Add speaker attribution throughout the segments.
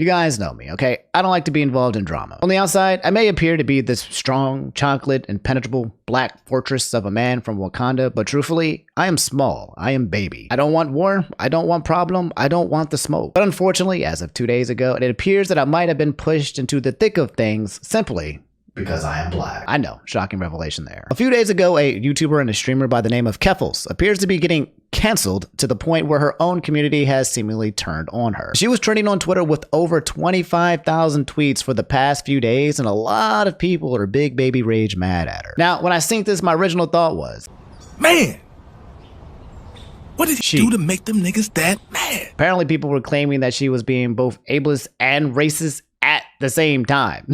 Speaker 1: You guys know me, okay? I don't like to be involved in drama. On the outside, I may appear to be this strong, chocolate, impenetrable black fortress of a man from Wakanda, but truthfully, I am small. I am baby. I don't want war. I don't want problem. I don't want the smoke. But unfortunately, as of 2 days ago, it appears that I might have been pushed into the thick of things simply because I am black. I know, shocking revelation there. A few days ago, a YouTuber and a streamer by the name of Keffals appears to be getting canceled to the point where her own community has seemingly turned on her. She was trending on Twitter with over 25,000 tweets for the past few days, and a lot of people are big baby rage mad at her. Now, when I synced this, my original thought was,
Speaker 2: man, what did she do to make them niggas that mad?
Speaker 1: Apparently, people were claiming that she was being both ableist and racist at the same time,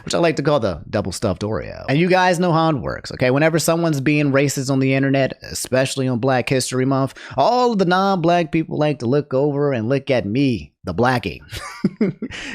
Speaker 1: which I like to call the double stuffed Oreo. And you guys know how it works, okay? Whenever someone's being racist on the internet, especially on Black History Month, all of the non-black people like to look over and look at me, the blackie,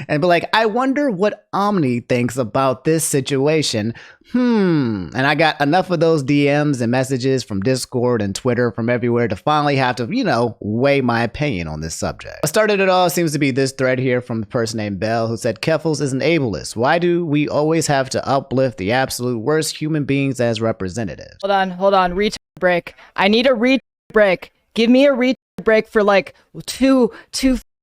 Speaker 1: and be like, I wonder what Omni thinks about this situation. And I got enough of those DMs and messages from Discord and Twitter from everywhere to finally have to, weigh my opinion on this subject. What started it all seems to be this thread here from the person named Bell, who said, Keffals is an ableist. Why do we always have to uplift the absolute worst human beings as representatives?
Speaker 3: Hold on, retard break. I need a retard break. Give me a retard break for like two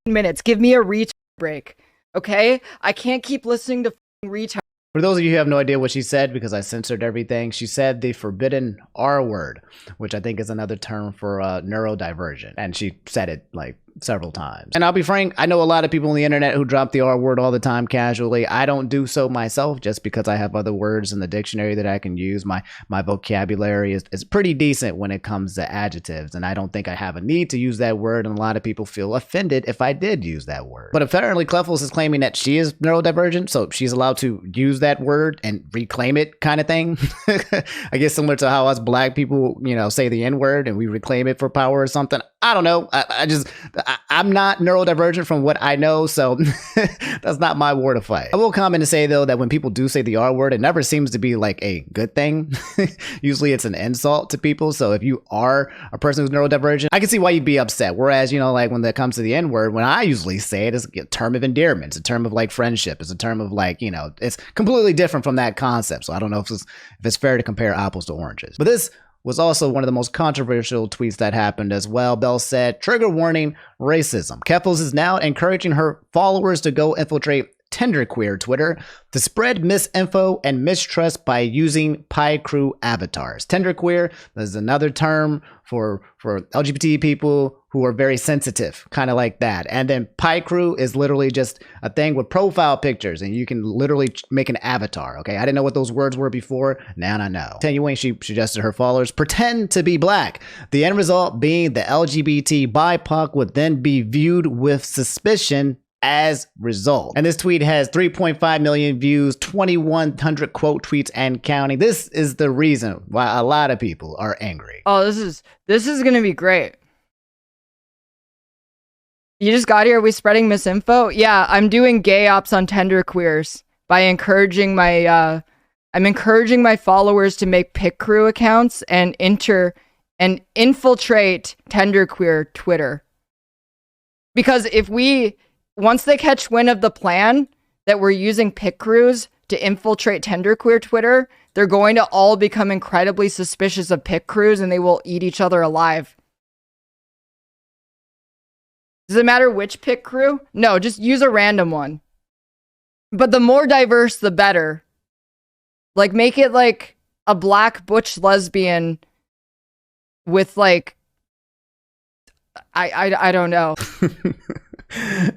Speaker 3: minutes. Give me a retard break, okay? I can't keep listening to retard.
Speaker 1: For those of you who have no idea what she said, because I censored everything, she said the forbidden R word, which I think is another term for neurodivergent. And she said it like several times. And I'll be frank, I know a lot of people on the internet who drop the R word all the time casually. I don't do so myself just because I have other words in the dictionary that I can use. My vocabulary is pretty decent when it comes to adjectives, and I don't think I have a need to use that word, and a lot of people feel offended if I did use that word. But apparently Keffals is claiming that she is neurodivergent, so she's allowed to use that word and reclaim it kind of thing. I guess similar to how us black people, say the N-word and we reclaim it for power or something. I don't know. I'm not neurodivergent from what I know, so that's not my war to fight. I will comment and say, though, that when people do say the R word, it never seems to be like a good thing. Usually it's an insult to people. So if you are a person who's neurodivergent, I can see why you'd be upset. Whereas, like when it comes to the N word, when I usually say it, it's a term of endearment. It's a term of like friendship. It's a term of like, it's completely different from that concept. So I don't know if it's fair to compare apples to oranges. But this was also one of the most controversial tweets that happened as well. Bell said, trigger warning, racism. Keffals is now encouraging her followers to go infiltrate genderqueer Twitter to spread misinfo and mistrust by using Pi Crew avatars. Genderqueer is another term for LGBT people who are very sensitive, kind of like that. And then Pi Crew is literally just a thing with profile pictures, and you can literally make an avatar, okay? I didn't know what those words were before, now I know. Continuing, she suggested her followers pretend to be black. The end result being the LGBT BIPOC would then be viewed with suspicion as result. And this tweet has 3.5 million views, 2,100 quote tweets and counting. This is the reason why a lot of people are angry.
Speaker 3: Oh, this is gonna be great. You just got here, are we spreading misinfo? Yeah, I'm doing gay ops on genderqueers by encouraging my I'm encouraging my followers to make pick crew accounts and infiltrate genderqueer Twitter. Because once they catch wind of the plan that we're using pick crews to infiltrate genderqueer Twitter, they're going to all become incredibly suspicious of pick crews, and they will eat each other alive. Does it matter which pick crew? No, just use a random one. But the more diverse, the better. Like, make it like a black butch lesbian with like, I don't know.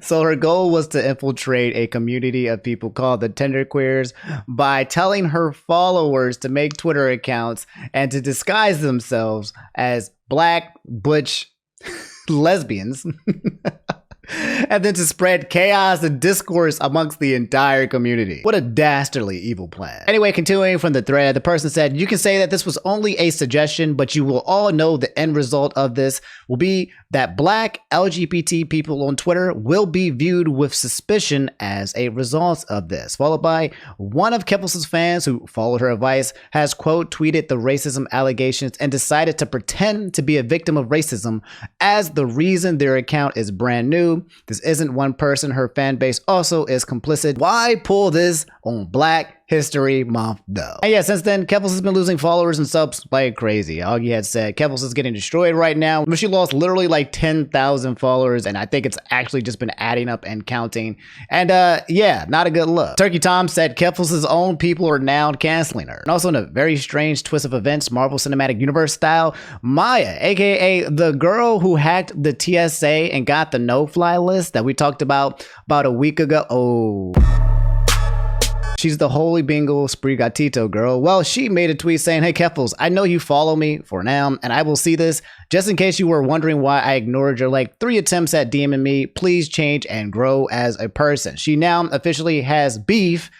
Speaker 1: So her goal was to infiltrate a community of people called the genderqueers by telling her followers to make Twitter accounts and to disguise themselves as black butch lesbians and then to spread chaos and discourse amongst the entire community. What a dastardly evil plan. Anyway, continuing from the thread, the person said, you can say that this was only a suggestion, but you will all know the end result of this will be that black LGBT people on Twitter will be viewed with suspicion as a result of this. Followed by one of Keffals' fans who followed her advice has quote tweeted the racism allegations and decided to pretend to be a victim of racism as the reason their account is brand new too. This isn't one person. Her fan base also is complicit. Why pull this on Black History Month though? And yeah, since then, keffals has been losing followers and subs like crazy. Augie had said keffals is getting destroyed right now. But she lost literally like 10,000 followers, and I think it's actually just been adding up and counting. And yeah, not a good look. Turkey Tom said keffals' own people are now canceling her. And also in a very strange twist of events, Marvel Cinematic Universe style, Maya, aka the girl who hacked the TSA and got the no-fly list that we talked about a week ago. Oh. She's the Holy Bingo Sprigatito girl. Well, she made a tweet saying, hey, keffals, I know you follow me for now, and I will see this. Just in case you were wondering why I ignored your like 3 attempts at DMing me, please change and grow as a person. She now officially has beef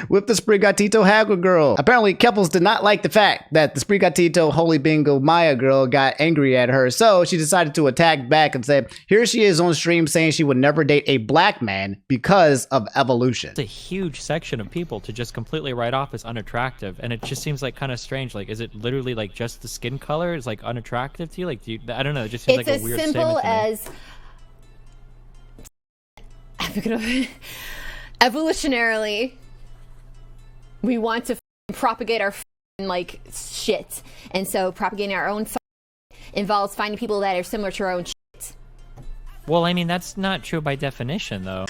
Speaker 1: with the Sprigatito hacker girl. Apparently, keffals did not like the fact that the Sprigatito Holy Bingo Maya girl got angry at her, so she decided to attack back and said, here she is on stream saying she would never date a black man because of evolution.
Speaker 4: It's a huge section of people to just completely write off as unattractive, and it just seems like kind of strange. Like, is it literally like just the skin color is like unattractive to you? Like, I don't know. It just seems like a weird statement to me.
Speaker 5: It's as simple as evolutionarily, we want to propagate our like shit, and so propagating our own involves finding people that are similar to our own shit.
Speaker 4: Well, I mean, that's not true by definition, though.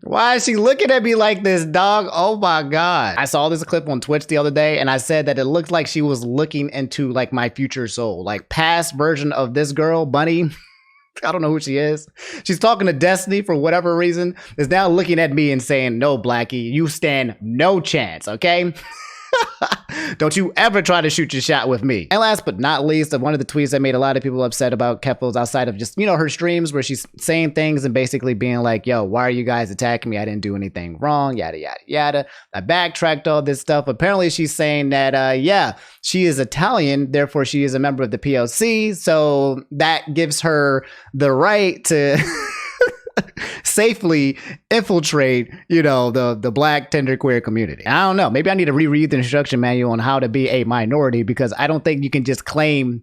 Speaker 1: Why is she looking at me like this, dog? Oh my god. I saw this clip on Twitch the other day, and I said that it looked like she was looking into like my future soul, like past version of this girl, Bunny. I don't know who she is. She's talking to Destiny for whatever reason, is now looking at me and saying, no, Blackie, you stand no chance, okay? Don't you ever try to shoot your shot with me. And last but not least, one of the tweets that made a lot of people upset about keffals outside of just, you know, her streams where she's saying things and basically being like, yo, why are you guys attacking me? I didn't do anything wrong, yada, yada, yada. I backtracked all this stuff. Apparently she's saying that, yeah, she is Italian, therefore she is a member of the POC. So that gives her the right to safely infiltrate, you know, the black genderqueer community. I don't know. Maybe I need to reread the instruction manual on how to be a minority, because I don't think you can just claim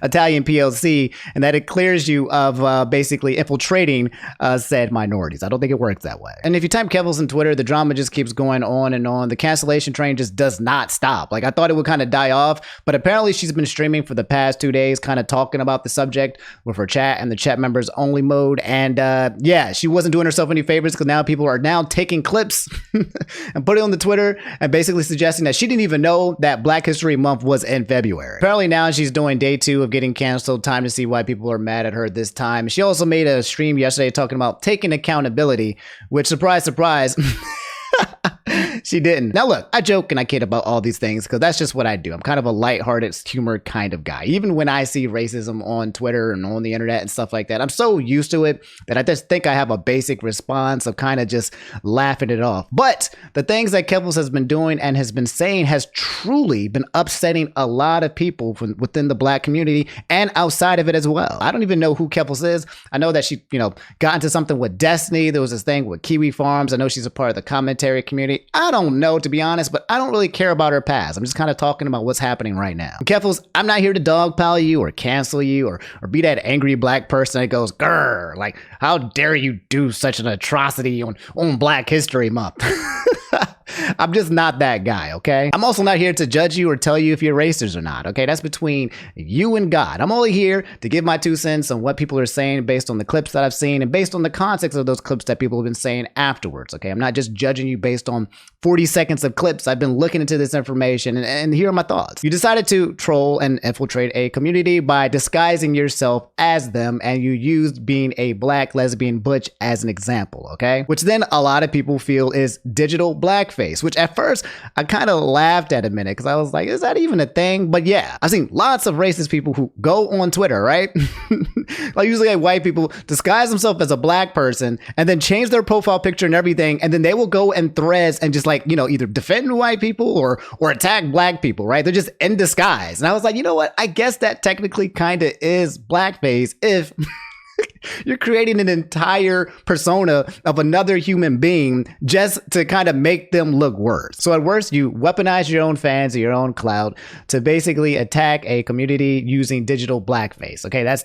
Speaker 1: Italian POC and that it clears you of basically infiltrating said minorities. I don't think it works that way. And if you type keffals in Twitter, the drama just keeps going on and on. The cancellation train just does not stop. Like, I thought it would kind of die off, but apparently she's been streaming for the past 2 days, kind of talking about the subject with her chat and the chat members only mode. And yeah, she wasn't doing herself any favors, because now people are now taking clips and putting it on the Twitter and basically suggesting that she didn't even know that Black History Month was in February. Apparently now she's doing day 2 of getting canceled. Time to see why people are mad at her this time. She also made a stream yesterday talking about taking accountability, which, surprise, surprise, she didn't. Now look, I joke and I kid about all these things because that's just what I do. I'm kind of a lighthearted humor kind of guy. Even when I see racism on Twitter and on the internet and stuff like that, I'm so used to it that I just think I have a basic response of kind of just laughing it off. But the things that keffals has been doing and has been saying has truly been upsetting a lot of people from within the black community and outside of it as well. I don't even know who keffals is. I know that she, you know, got into something with Destiny. There was this thing with Kiwi Farms. I know she's a part of the commentary community. I don't know, to be honest, but I don't really care about her past. I'm just kind of talking about what's happening right now. Keffals, I'm not here to dogpile you or cancel you or be that angry black person that goes, grrr, like, how dare you do such an atrocity on Black History Month. I'm just not that guy, okay? I'm also not here to judge you or tell you if you're racist or not, okay? That's between you and God. I'm only here to give my 2 cents on what people are saying based on the clips that I've seen and based on the context of those clips that people have been saying afterwards, okay? I'm not just judging you based on 40 seconds of clips. I've been looking into this information and here are my thoughts. You decided to troll and infiltrate a community by disguising yourself as them, and you used being a black lesbian butch as an example, okay? Which then a lot of people feel is digital blackface, which at first I kind of laughed at a minute because I was like, is that even a thing? But yeah, I've seen lots of racist people who go on Twitter, right? Like usually like white people disguise themselves as a black person and then change their profile picture and everything, and then they will go in threads and just like, you know, either defend white people or attack black people, right? They're just in disguise. And I was like, you know what? I guess that technically kind of is blackface if You're creating an entire persona of another human being just to kind of make them look worse. So at worst, you weaponize your own fans or your own clout to basically attack a community using digital blackface. Okay, that's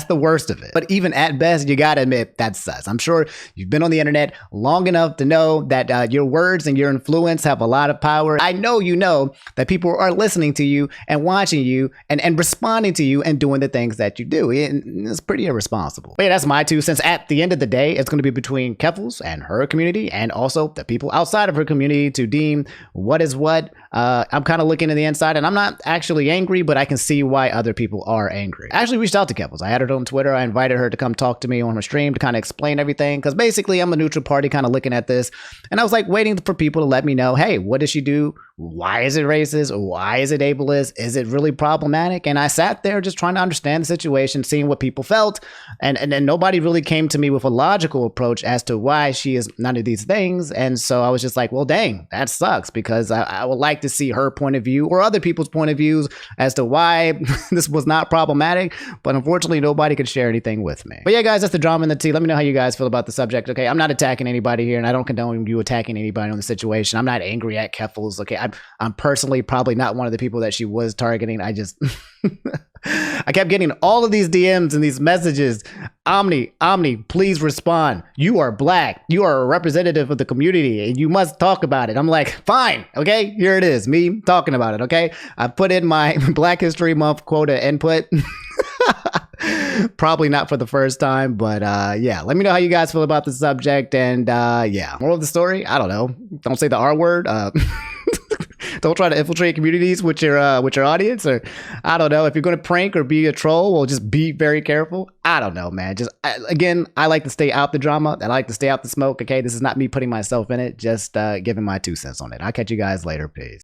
Speaker 1: the worst of it. But even at best, you gotta admit that's sus. I'm sure you've been on the internet long enough to know that your words and your influence have a lot of power. I know you know that people are listening to you and watching you and responding to you and doing the things that you do. It's pretty irresponsible. But yeah, that's my 2 cents. At the end of the day, it's going to be between Keffals and her community and also the people outside of her community to deem what is what. I'm kind of looking to the inside and I'm not actually angry, but I can see why other people are angry. I actually reached out to Keffals. I had her on Twitter. I invited her to come talk to me on her stream to kind of explain everything because basically I'm a neutral party kind of looking at this. And I was like waiting for people to let me know, hey, what does she do? Why is it racist? Why is it ableist? Is it really problematic? And I sat there just trying to understand the situation, seeing what people felt. And then nobody really came to me with a logical approach as to why she is none of these things. And so I was just like, well, dang, that sucks because I would like to see her point of view or other people's point of views as to why this was not problematic. But unfortunately, nobody could share anything with me. But yeah, guys, that's the drama in the tea. Let me know how you guys feel about the subject. Okay, I'm not attacking anybody here and I don't condone you attacking anybody on the situation. I'm not angry at Keffals. Okay, I'm personally probably not one of the people that she was targeting. I just I kept getting all of these DMs and these messages. Omni, please respond. You are black. You are a representative of the community and you must talk about it. I'm like, fine. Okay, here it is. Me talking about it. Okay, I put in my Black History Month quota input. Probably not for the first time, but yeah, let me know how you guys feel about the subject. And yeah, moral of the story, I don't know. Don't say the R word. Don't try to infiltrate communities with your audience, or I don't know. If you're going to prank or be a troll, well, just be very careful. I don't know, man. Again, I like to stay out the drama. I like to stay out the smoke. Okay, this is not me putting myself in it. Just giving my 2 cents on it. I'll catch you guys later. Peace.